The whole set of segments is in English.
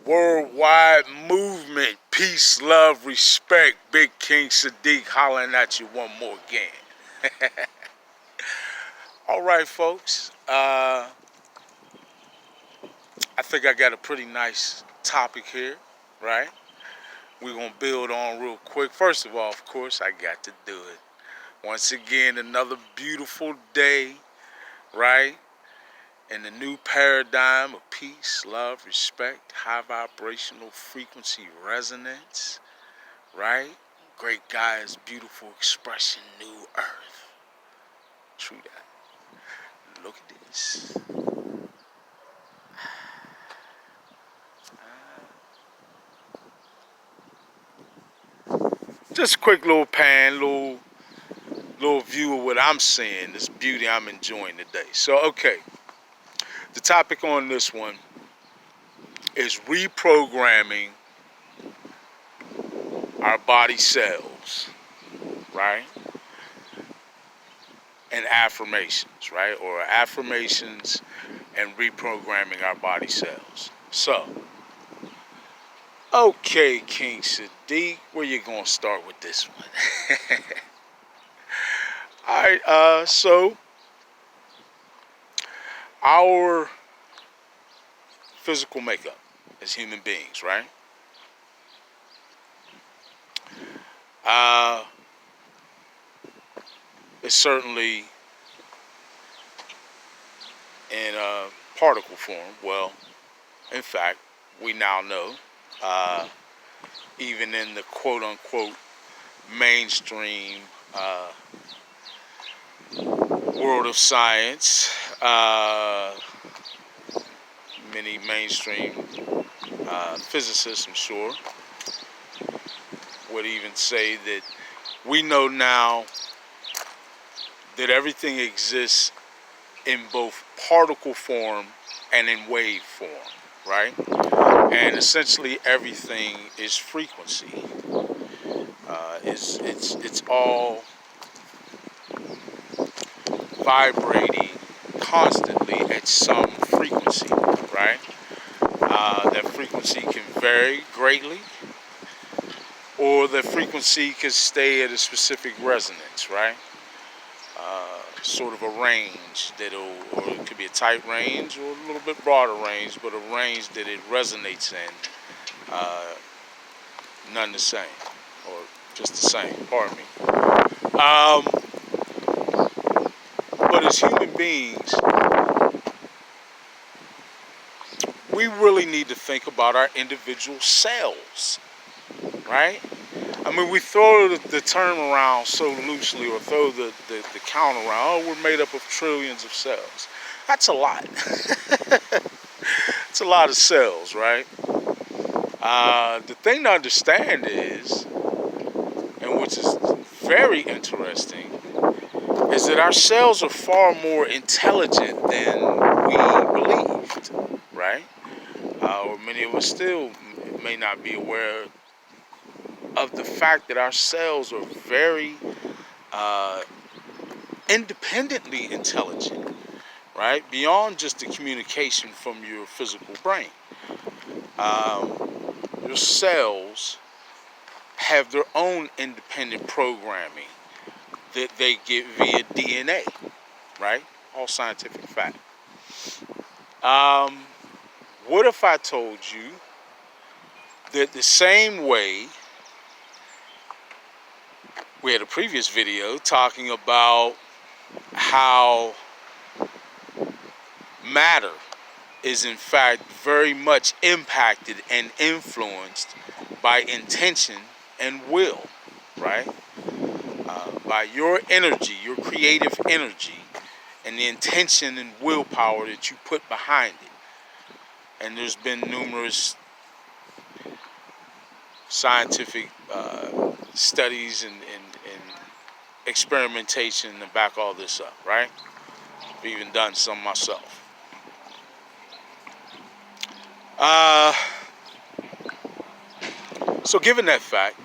Worldwide movement, peace, love, respect. Big King Sadiq hollering at you one more again. All right, folks. I think I got a pretty nice topic here, right? We're going to build on real quick. First of all, of course, I got to do it. Once again, another beautiful day, right? In the new paradigm of peace, love, respect, high vibrational frequency resonance, right? Great Gaia's beautiful expression, new earth. True that. Look at this. Just a quick little pan, little view of what I'm seeing, this beauty I'm enjoying today. So, okay. The topic on this one is reprogramming our body cells, right? And affirmations, right? Or affirmations and reprogramming our body cells. So, okay, King Sadiq, where you gonna start with this one? All right, so our physical makeup as human beings, right? It's certainly in particle form. Well, in fact, we now know, even in the quote-unquote mainstream world of science, many mainstream physicists, I'm sure, would even say that we know now that everything exists in both particle form and in wave form, right? And essentially everything is frequency. It's all vibrating constantly at some frequency, right? That frequency can vary greatly, or the frequency can stay at a specific resonance, right? Sort of a range or it could be a tight range or a little bit broader range, but a range that it resonates in, none the same, or just the same, pardon me. But as human beings, we really need to think about our individual cells, right? I mean, we throw the term around so loosely, or throw the count around. Oh, we're made up of trillions of cells. That's a lot. It's a lot of cells, right? The thing to understand is, and which is very interesting, is that our cells are far more intelligent than we believed, right? Or many of us still may not be aware of the fact that our cells are very independently intelligent, right? Beyond just the communication from your physical brain. Your cells have their own independent programming that they get via DNA, right? All scientific fact. What if I told you that the same way we had a previous video talking about how matter is in fact very much impacted and influenced by intention and will, right? By your energy, your creative energy, and the intention and willpower that you put behind it. And there's been numerous scientific studies and experimentation to back all this up, right? I've even done some myself. So given that fact,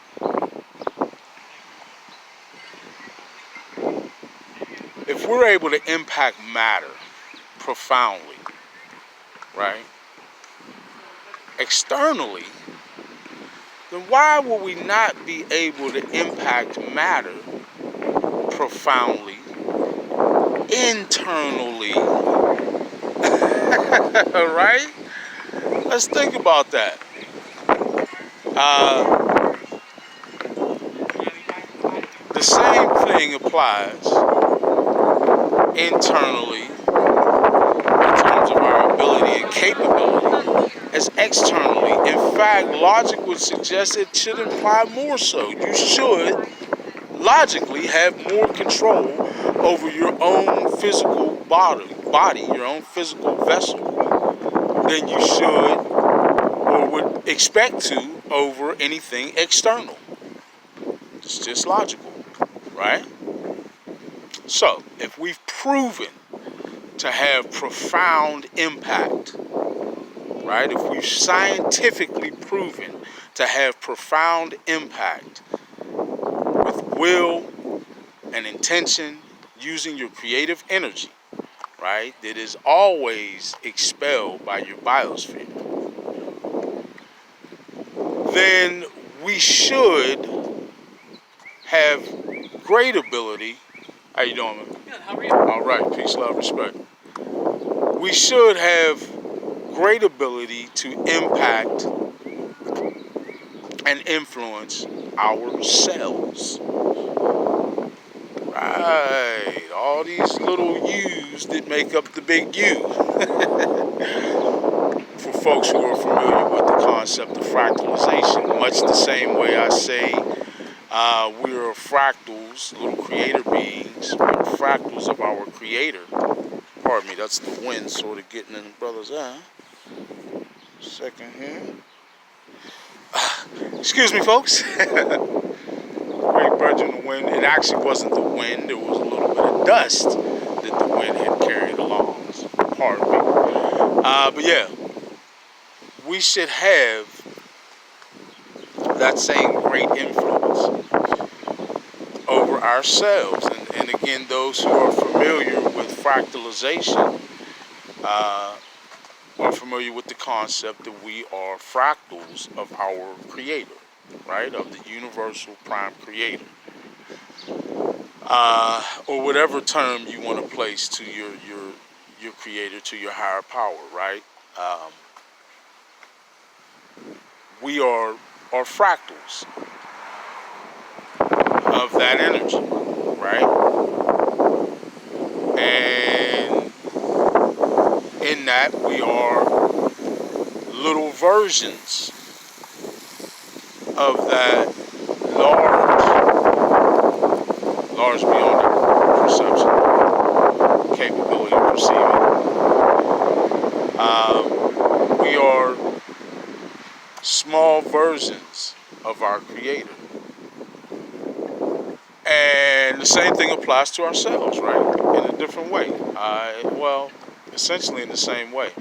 if we're able to impact matter profoundly, right? externally, then why would we not be able to impact matter profoundly internally? Right? Let's think about that. The same thing applies internally in terms of our ability and capability as externally. In fact, logic would suggest it should imply more so. You should logically have more control over your own physical body, your own physical vessel, than you should or would expect to over anything external. It's just logical, right? So, if we've proven to have profound impact, right? If we've scientifically proven to have profound impact with will and intention, using your creative energy, right, that is always expelled by your biosphere, then we should have great ability. How you doing, man? Good, how are you? All right, peace, love, respect. We should have great ability to impact and influence ourselves. Right, all these little U's that make up the big U. For folks who are familiar with the concept of fractalization, much the same way I say we are fractals, little creator beings, we're fractals of our creator. Pardon me, that's the wind sort of getting in the brother's eye. Second here. Excuse me, folks. Great bird in the wind. It actually wasn't the wind. There was a little bit of dust that the wind had carried along. So pardon me. But yeah, we should have that same great influence over ourselves. And again, those who are familiar with fractalization are familiar with the concept that we are fractals of our creator, right? Of the universal prime creator. Or whatever term you want to place to your creator, to your higher power, right? We are fractals of that energy, right? And in that we are little versions of that large beyond our perception, capability of perceiving. We are small versions of our creator. And the same thing applies to ourselves, right? In a different way. Well, essentially in the same way.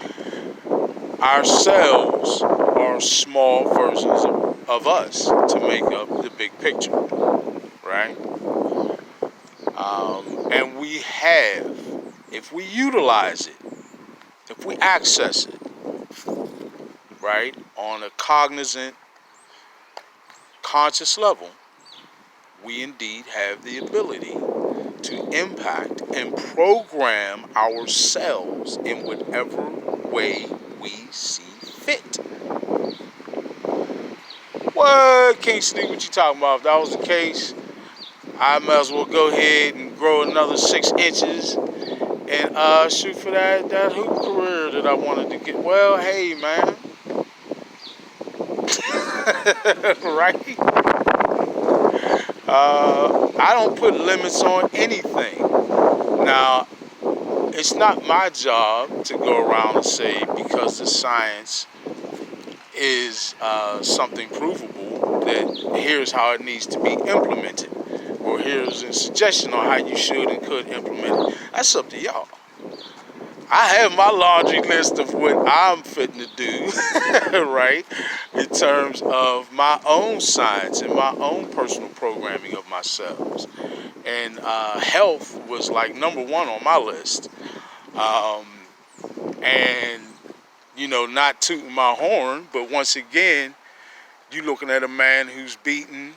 Ourselves are small versions of us to make up the big picture, right? And we have, if we utilize it, if we access it, right, on a cognizant, conscious level, we indeed have the ability to impact and program ourselves in whatever way we see fit. What, King Sneak, what you talking about? If that was the case, I might as well go ahead and grow another 6 inches and shoot for that hoop career that I wanted to get. Well, hey, man. Right? I don't put limits on anything. Now, it's not my job to go around and say because the science is something provable that here's how it needs to be implemented, or here's a suggestion on how you should and could implement it. That's up to y'all. I have my laundry list of what I'm fitting to do, right, in terms of my own science and my own personal programming of myself. And health was like number one on my list. And not tooting my horn, but once again, you looking at a man who's beaten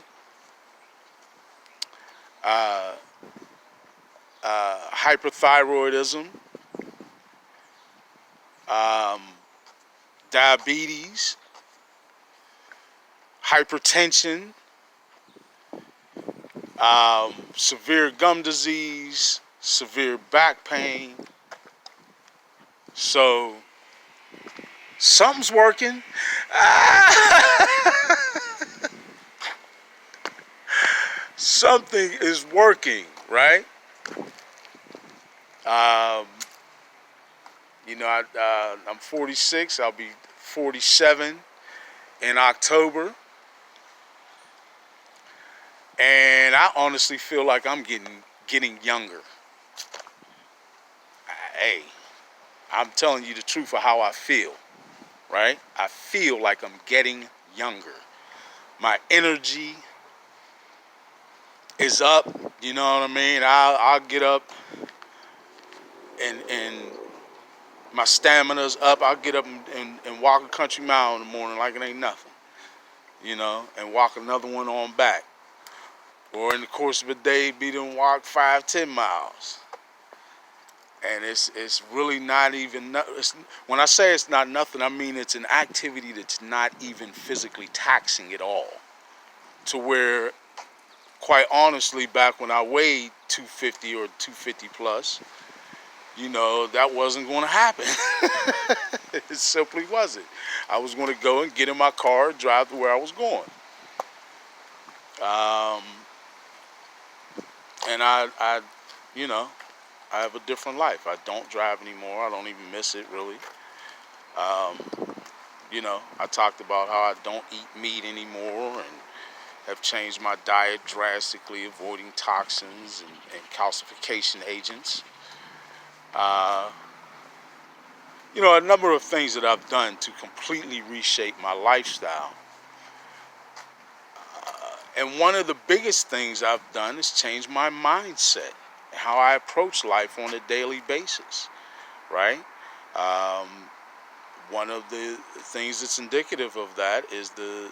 hyperthyroidism, um, diabetes, hypertension, severe gum disease, severe back pain. So something's working. Something is working, right? Um, I'm 46. I'll be 47 in October. And I honestly feel like I'm getting younger. Hey, I'm telling you the truth of how I feel, right? I feel like I'm getting younger. My energy is up, you know what I mean? I'll get up and my stamina's up. I'll get up and walk a country mile in the morning like it ain't nothing, and walk another one on back. Or in the course of a day, be done walk 5-10 miles. And it's really not even, when I say it's not nothing, I mean it's an activity that's not even physically taxing at all. To where, quite honestly, back when I weighed 250 or 250 plus, that wasn't going to happen. It simply wasn't. I was going to go and get in my car, drive to where I was going. And I have a different life. I don't drive anymore. I don't even miss it, really. I talked about how I don't eat meat anymore and have changed my diet drastically, avoiding toxins and calcification agents. A number of things that I've done to completely reshape my lifestyle. And one of the biggest things I've done is change my mindset and how I approach life on a daily basis, right? Um, One of the things that's indicative of that is the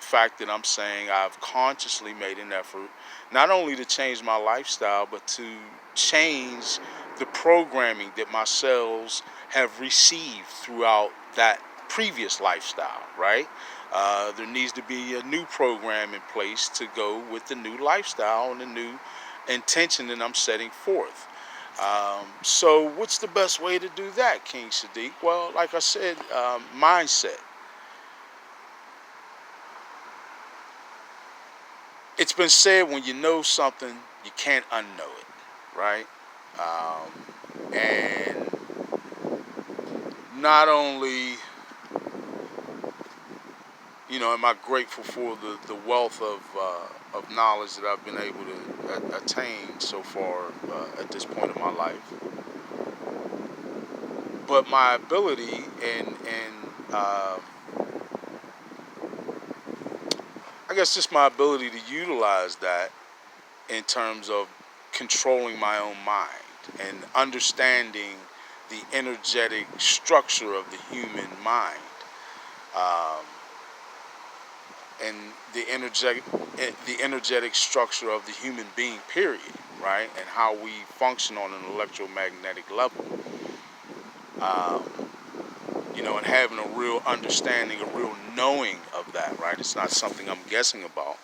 fact that I'm saying I've consciously made an effort not only to change my lifestyle, but to change the programming that my cells have received throughout that previous lifestyle, right? There needs to be a new program in place to go with the new lifestyle and the new intention that I'm setting forth. So what's the best way to do that, King Sadiq? Well, like I said, mindset. It's been said, when you know something, you can't unknow it, right? And not only, am I grateful for the wealth of knowledge that I've been able to attain so far at this point in my life, but my ability and I guess just my ability to utilize that in terms of controlling my own mind and understanding the energetic structure of the human mind, and the energetic structure of the human being, period, right? And how we function on an electromagnetic level. And having a real understanding, a real knowing of that, right? It's not something I'm guessing about,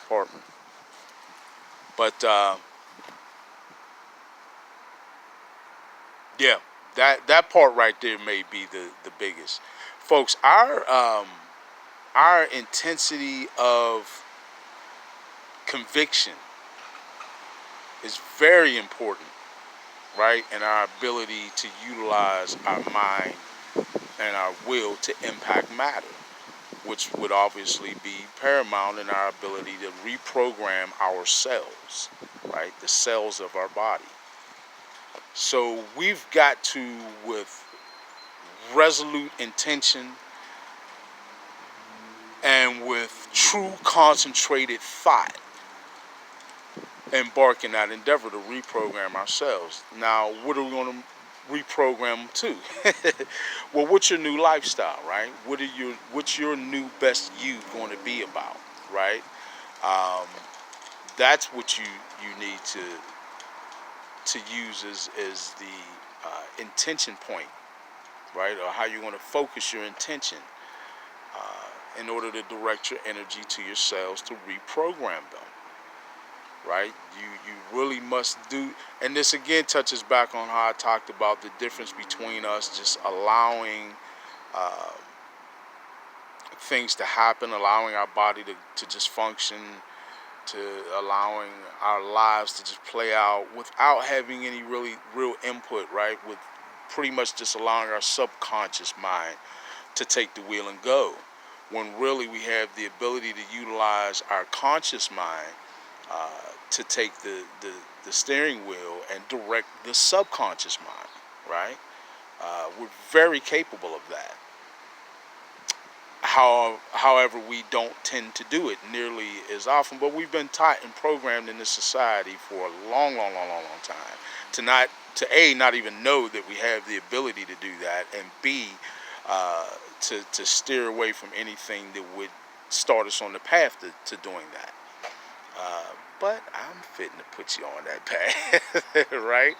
pardon me. But yeah, that part right there may be the biggest. Folks, our intensity of conviction is very important, right? And our ability to utilize our mind and our will to impact matter, which would obviously be paramount in our ability to reprogram our cells, right? The cells of our body. So we've got to, with resolute intention and with true concentrated thought, embark in that endeavor to reprogram ourselves. Now, what are we going to reprogram them too. Well, what's your new lifestyle, right? What's your new best you going to be about, right? Um, that's what you need to use as the intention point, right? Or how you're going to focus your intention in order to direct your energy to your cells to reprogram them, right? You really must do, and this again touches back on how I talked about the difference between us just allowing uh, things to happen, allowing our body to just function, to allowing our lives to just play out without having any really real input, right? With pretty much just allowing our subconscious mind to take the wheel and go. When really we have the ability to utilize our conscious mind uh, to take the steering wheel and direct the subconscious mind, right? We're very capable of that. However, we don't tend to do it nearly as often, but we've been taught and programmed in this society for a long, long, long, long, long time to A, not even know that we have the ability to do that, and B, to steer away from anything that would start us on the path to doing that. But I'm fitting to put you on that path, right?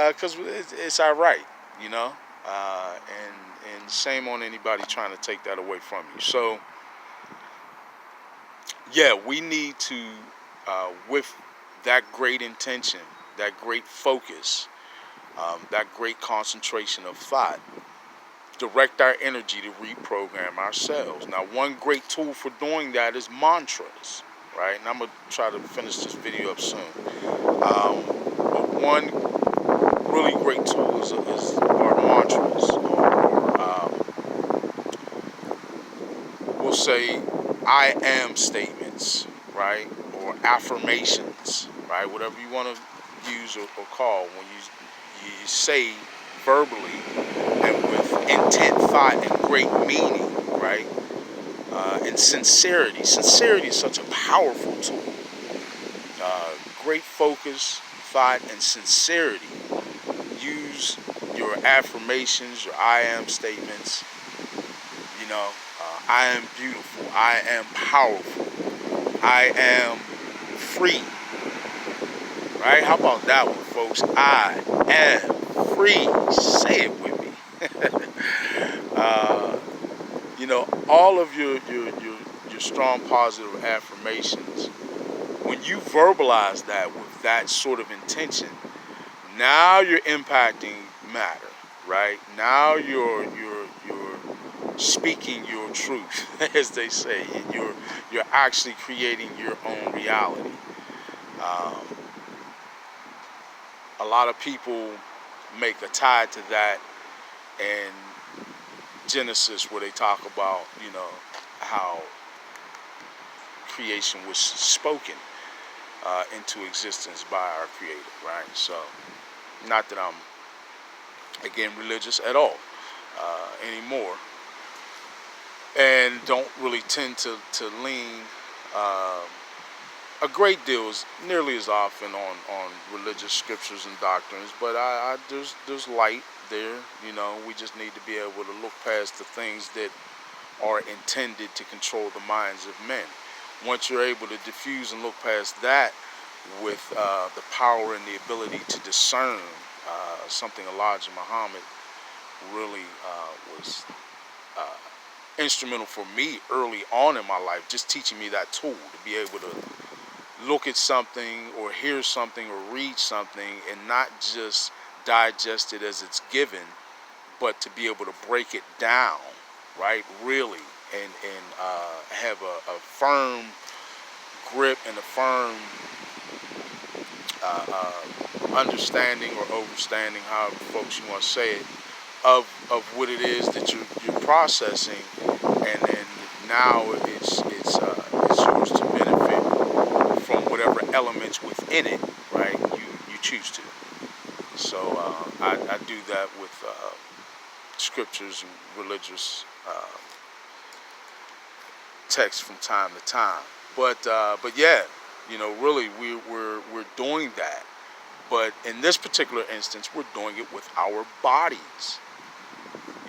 Because it's our right, you know. And shame on anybody trying to take that away from you. So, yeah, we need to, with that great intention, that great focus, that great concentration of thought, direct our energy to reprogram ourselves. Now, one great tool for doing that is mantras, right? And I'm going to try to finish this video up soon. But one really great tool is our mantras, or we'll say I am statements, right? Or affirmations, right? Whatever you want to use or call when you say verbally and with intent, thought, and great meaning, right? And sincerity. Sincerity is such a powerful tool. Great focus, thought, and sincerity. Use your affirmations, your I am statements. You know, I am beautiful. I am powerful. I am free. Right? How about that one, folks? I am free. Say it with me. You know, all of your strong positive affirmations, when you verbalize that with that sort of intention, now you're impacting matter, right? Now you're speaking your truth, as they say, and you're actually creating your own reality. Um, a lot of people make a tie to that in Genesis, where they talk about, you know, how creation was spoken into existence by our Creator, right? So, not that I'm, again, religious at all anymore, and don't really tend to lean a great deal, is nearly as often on religious scriptures and doctrines, but there's light there. You know, we just need to be able to look past the things that are intended to control the minds of men. Once you're able to diffuse and look past that with the power and the ability to discern, something Elijah Muhammad really was instrumental for me early on in my life, just teaching me that tool to be able to look at something or hear something or read something and not just digest it as it's given, but to be able to break it down, right, really, and have a firm grip and a firm understanding or overstanding, however folks you want to say it, of what it is that you're processing, and then now it's yours to benefit from whatever elements within it, right, you choose to. So I do that with scriptures and religious texts from time to time. But yeah, you know, really we're doing that But in this particular instance, we're doing it with our bodies.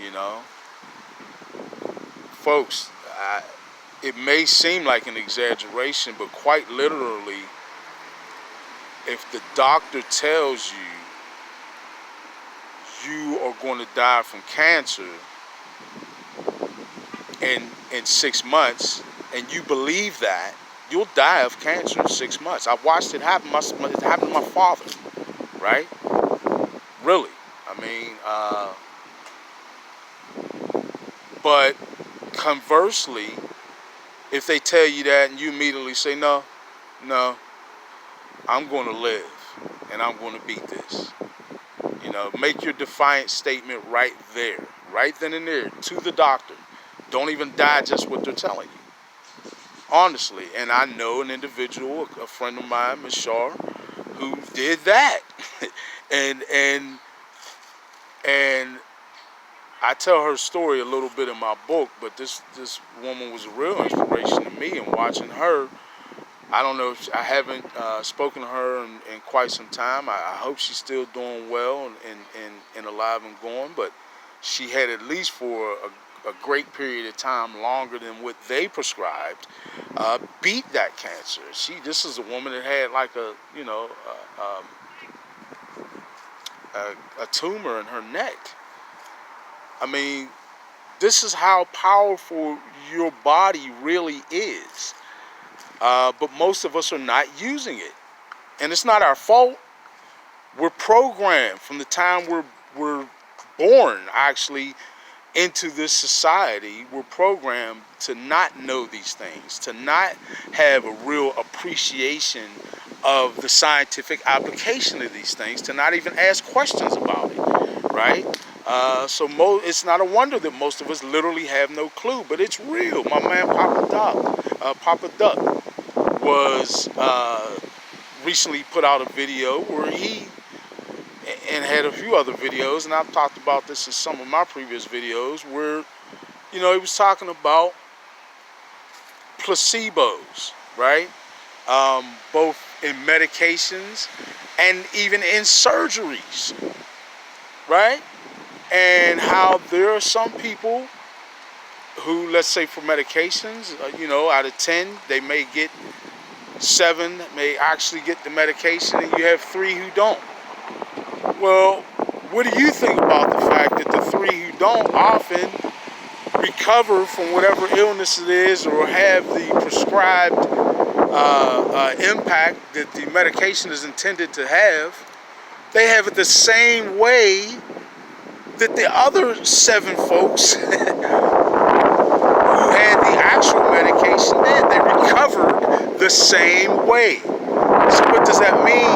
You know, folks, it may seem like an exaggeration, but quite literally, if the doctor tells you are going to die from cancer in 6 months, and you believe that, you'll die of cancer in 6 months. I've watched it happen. It happened to my father, right? Really. I mean, but conversely, if they tell you that and you immediately say, no, I'm going to live and I'm going to beat this. You know, make your defiant statement right there, right then and there, to the doctor. Don't even digest what they're telling you. Honestly, and I know an individual, a friend of mine, Ms. Shar, who did that. and I tell her story a little bit in my book, but this woman was a real inspiration to me, and watching her, I don't know, I haven't spoken to her in quite some time. I hope she's still doing well and alive and going, but she had, at least for a great period of time, longer than what they prescribed, beat that cancer. This is a woman that had like a tumor in her neck. I mean, this is how powerful your body really is. But most of us are not using it. And it's not our fault. We're programmed from the time we're born, actually, into this society. We're programmed to not know these things, to not have a real appreciation of the scientific application of these things, to not even ask questions about it, right? So it's not a wonder that most of us literally have no clue, but it's real. My man Papa Duck was recently put out a video where and had a few other videos, and I've talked about this in some of my previous videos, where, he was talking about placebos, right? Both in medications and even in surgeries, right? And how there are some people who, let's say for medications, out of 10, they may get 7 may actually get the medication, and you have 3 who don't. Well, what do you think about the fact that the 3 who don't often recover from whatever illness it is, or have the prescribed impact that the medication is intended to have? They have it the same way that the other 7 folks who had the actual medication did. They recovered the same way. So what does that mean?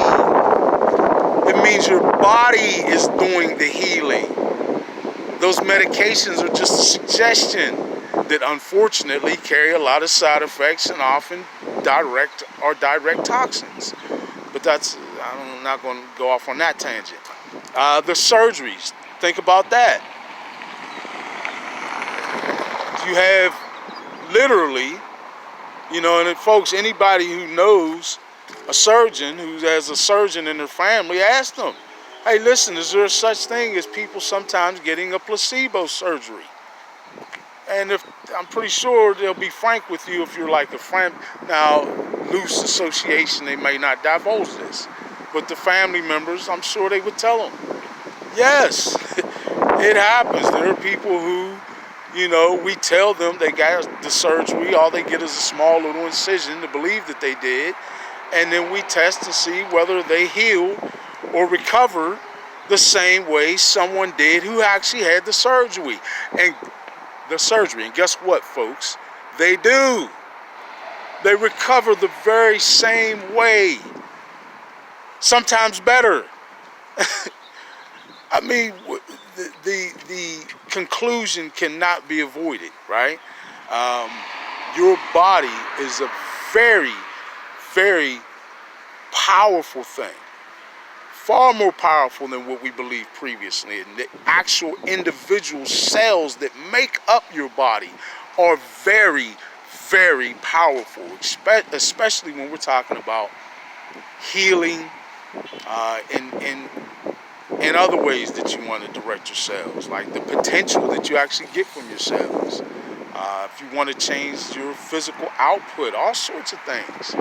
It means your body is doing the healing. Those medications are just a suggestion that unfortunately carry a lot of side effects and often direct toxins. But I'm not going to go off on that tangent. The surgeries, think about that. You have literally, and folks, anybody who knows a surgeon, who has a surgeon in their family, ask them, hey, listen, is there such thing as people sometimes getting a placebo surgery? And I'm pretty sure they'll be frank with you if you're like a friend. Now, loose association, they may not divulge this, but the family members, I'm sure they would tell them, yes, it happens. There are people who, we tell them they got the surgery, all they get is a small little incision to believe that they did, and then we test to see whether they heal or recover the same way someone did who actually had the surgery. And guess what, folks? They do. They recover the very same way. Sometimes better. I mean, the conclusion cannot be avoided, right? Your body is a very, very powerful thing. Far more powerful than what we believed previously. And the actual individual cells that make up your body are very, very powerful, especially when we're talking about healing in other ways that you want to direct your cells, like the potential that you actually get from your cells. If you want to change your physical output, all sorts of things.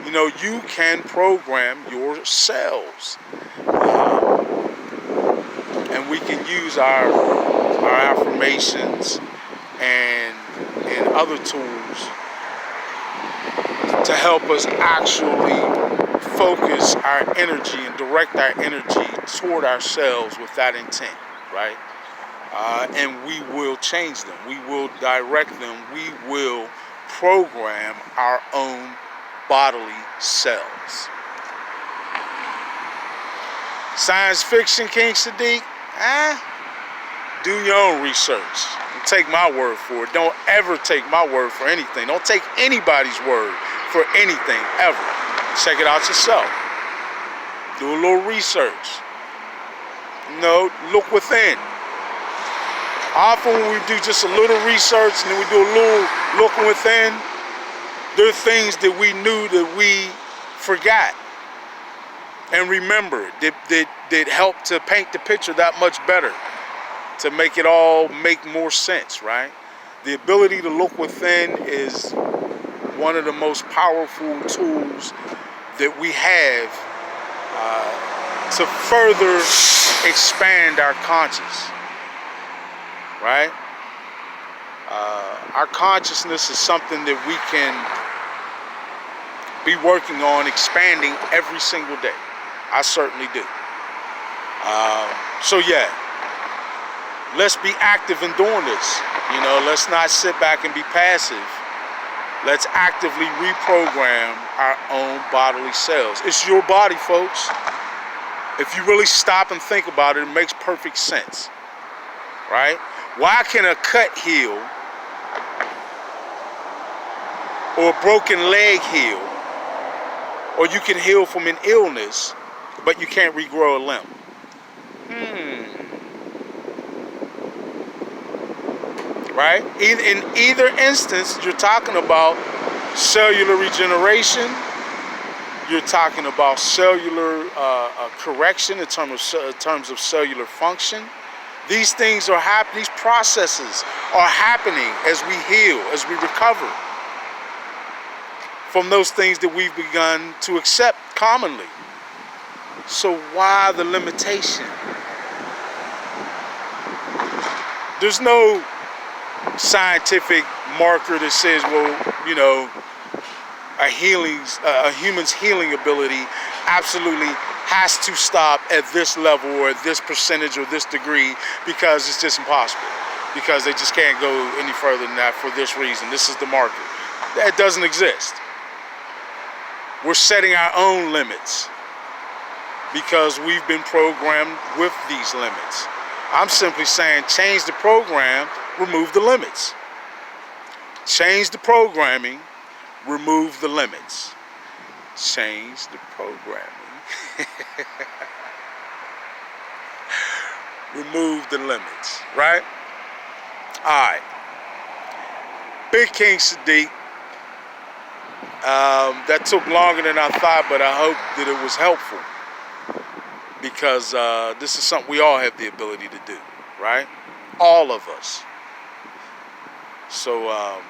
You know, you can program your cells. And we can use our affirmations and other tools to help us actually focus our energy and direct our energy toward ourselves with that intent, right? And we will change them. We will direct them. We will program our own bodily cells. Science fiction, King Sadiq? Do your own research. Don't take my word for it. Don't ever take my word for anything. Don't take anybody's word for anything, ever. Check it out yourself. Do a little research. You know, look within. Often when we do just a little research and then we do a little looking within, there are things that we knew that we forgot and remembered that helped to paint the picture that much better, to make it all make more sense, right? The ability to look within is one of the most powerful tools that we have to further expand our conscious, right? Our consciousness is something that we can be working on expanding every single day. I certainly do. So yeah, let's be active in doing this. You know, let's not sit back and be passive. Let's actively reprogram our own bodily cells. It's your body, folks. If you really stop and think about it, it makes perfect sense, right? Why can a cut heal or a broken leg heal, or you can heal from an illness, but you can't regrow a limb? Right? In either instance, you're talking about cellular regeneration. You're talking about cellular correction in terms of cellular function. These things are happening. These processes are happening as we heal, as we recover from those things that we've begun to accept commonly. So why the limitation? There's no scientific marker that says, well, you know, a human's healing ability absolutely has to stop at this level or at this percentage or this degree, because it's just impossible, because they just can't go any further than that for this reason. This is the marker. That doesn't exist. We're setting our own limits because we've been programmed with these limits. I'm simply saying, change the program, remove the limits. Change the programming, remove the limits. Change the programming. Remove the limits, right? All right. Big King Sadiq. That took longer than I thought, but I hope that it was helpful, because this is something we all have the ability to do, right? All of us. So,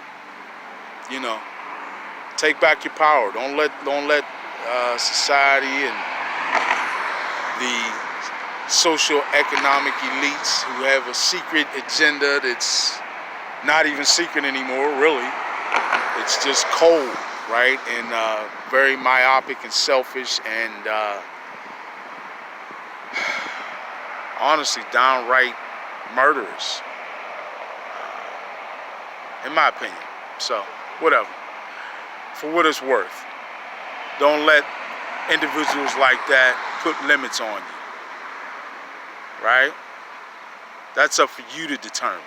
you know, take back your power. Don't let society and the socio-economic elites who have a secret agenda that's not even secret anymore, really. It's just cold, right? And very myopic and selfish and honestly downright murderous, in my opinion. So, whatever. For what it's worth, don't let individuals like that put limits on you, right? That's up for you to determine.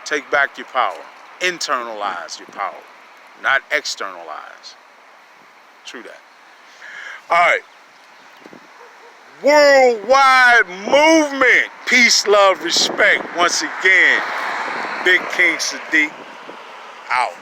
Take back your power. Internalize your power, not externalize. True that. All right. Worldwide movement. Peace, love, respect. Once again, Big King Sadiq out.